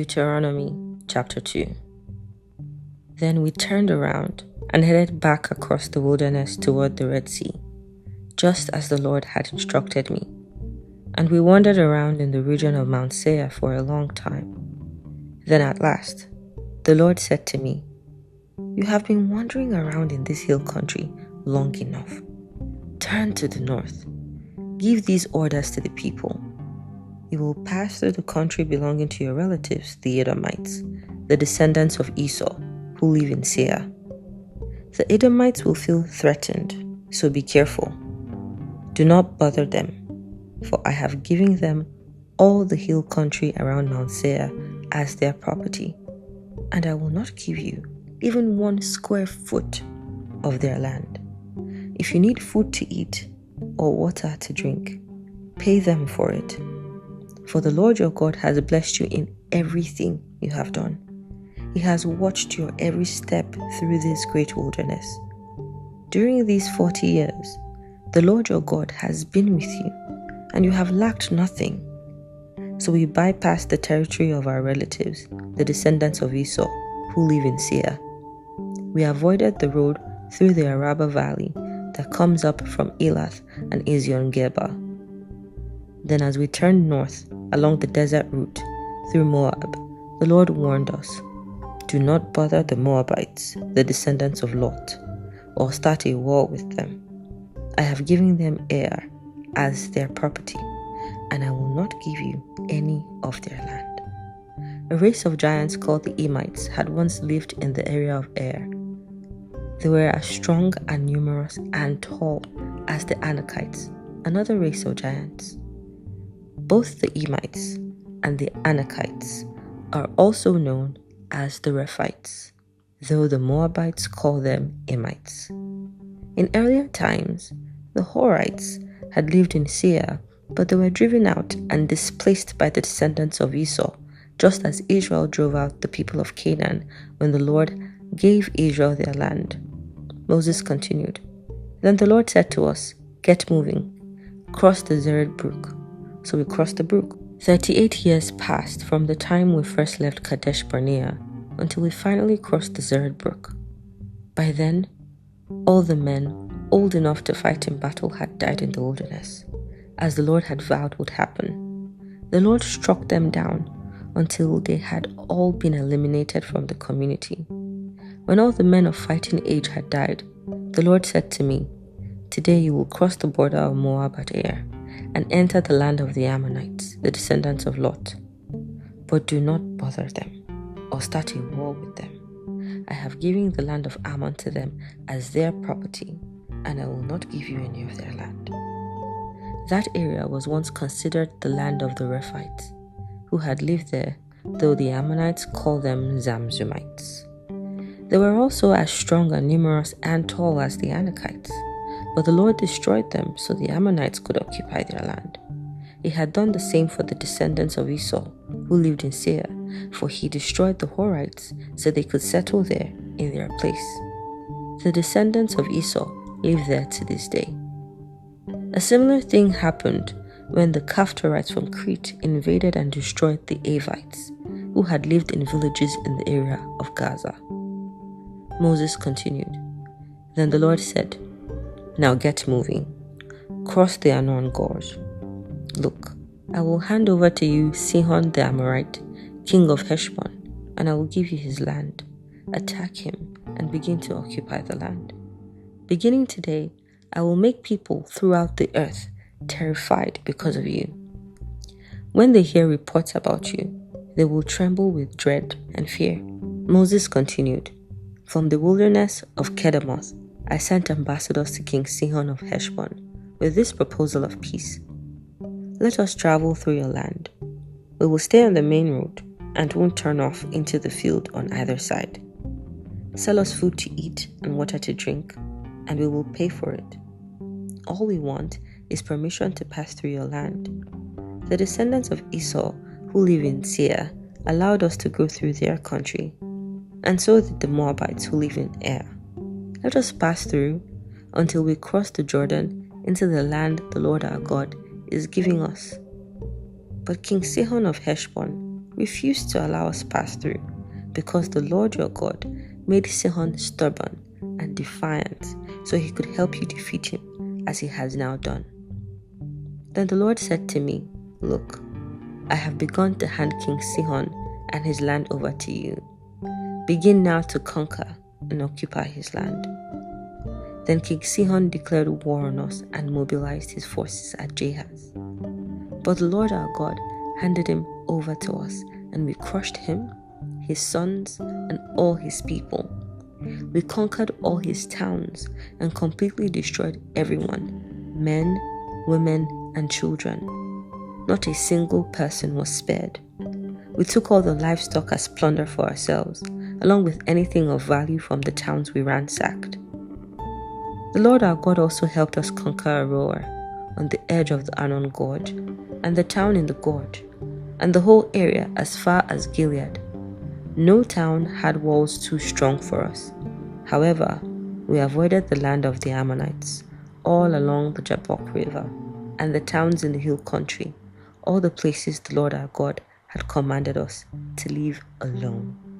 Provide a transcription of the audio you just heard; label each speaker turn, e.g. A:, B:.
A: Deuteronomy chapter 2. Then we turned around and headed back across the wilderness toward the Red Sea, just as the Lord had instructed me. And we wandered around in the region of Mount Seir for a long time. Then at last, the Lord said to me, "You have been wandering around in this hill country long enough. Turn to the north. Give these orders to the people. You will pass through the country belonging to your relatives, the Edomites, the descendants of Esau, who live in Seir. The Edomites will feel threatened, so be careful. Do not bother them, for I have given them all the hill country around Mount Seir as their property, and I will not give you even 1 square foot of their land. If you need food to eat or water to drink, pay them for it. For the Lord your God has blessed you in everything you have done. He has watched your every step through this great wilderness. During these 40 years, the Lord your God has been with you, and you have lacked nothing." So we bypassed the territory of our relatives, the descendants of Esau, who live in Seir. We avoided the road through the Araba Valley that comes up from Elath and Ezion-Geber. Then as we turned north along the desert route through Moab, the Lord warned us, "Do not bother the Moabites, the descendants of Lot, or start a war with them. I have given them Ar as their property, and I will not give you any of their land." A race of giants called the Emites had once lived in the area of Ar. They were as strong and numerous and tall as the Anakites, another race of giants. Both the Emites and the Anakites are also known as the Rephites, though the Moabites call them Emites. In earlier times, the Horites had lived in Seir, but they were driven out and displaced by the descendants of Esau, just as Israel drove out the people of Canaan when the Lord gave Israel their land. Moses continued, "Then the Lord said to us, 'Get moving, cross the Zered brook.' So we crossed the brook. 38 years passed from the time we first left Kadesh Barnea until we finally crossed the Zered brook. By then, all the men old enough to fight in battle had died in the wilderness, as the Lord had vowed would happen. The Lord struck them down until they had all been eliminated from the community. When all the men of fighting age had died, the Lord said to me, 'Today you will cross the border of Moab at Ar, and enter the land of the Ammonites, the descendants of Lot. But do not bother them, or start a war with them. I have given the land of Ammon to them as their property, and I will not give you any of their land.'" That area was once considered the land of the Rephites, who had lived there, though the Ammonites called them Zamzumites. They were also as strong and numerous and tall as the Anakites, but the Lord destroyed them so the Ammonites could occupy their land. He had done the same for the descendants of Esau, who lived in Seir, for he destroyed the Horites so they could settle there in their place. The descendants of Esau live there to this day. A similar thing happened when the Caphtorites from Crete invaded and destroyed the Avites, who had lived in villages in the area of Gaza. Moses continued, "Then the Lord said, 'Now get moving. Cross the Arnon Gorge. Look, I will hand over to you Sihon the Amorite, king of Heshbon, and I will give you his land. Attack him and begin to occupy the land. Beginning today, I will make people throughout the earth terrified because of you. When they hear reports about you, they will tremble with dread and fear." Moses continued, "From the wilderness of Kedemoth, I sent ambassadors to King Sihon of Heshbon with this proposal of peace. Let us travel through your land. We will stay on the main road and won't turn off into the field on either side. Sell us food to eat and water to drink, and we will pay for it. All we want is permission to pass through your land. The descendants of Esau, who live in Seir, allowed us to go through their country, and so did the Moabites who live in Ar. Let us pass through until we cross the Jordan into the land the Lord our God is giving us." But King Sihon of Heshbon refused to allow us pass through, because the Lord your God made Sihon stubborn and defiant, so he could help you defeat him, as he has now done. Then the Lord said to me, Look, I have begun to hand King Sihon and his land over to you. Begin now to conquer and occupy his land. Then King Sihon declared war on us and mobilized his forces at Jahaz. But the Lord our God handed him over to us, and we crushed him, his sons, and all his people. We conquered all his towns and completely destroyed everyone, men, women, and children. Not a single person was spared. We took all the livestock as plunder for ourselves, along with anything of value from the towns we ransacked. The Lord our God also helped us conquer Aroer on the edge of the Arnon Gorge, and the town in the gorge, and the whole area as far as Gilead. No town had walls too strong for us. However, we avoided the land of the Ammonites, all along the Jabbok River, and the towns in the hill country, all the places the Lord our God had commanded us to leave alone.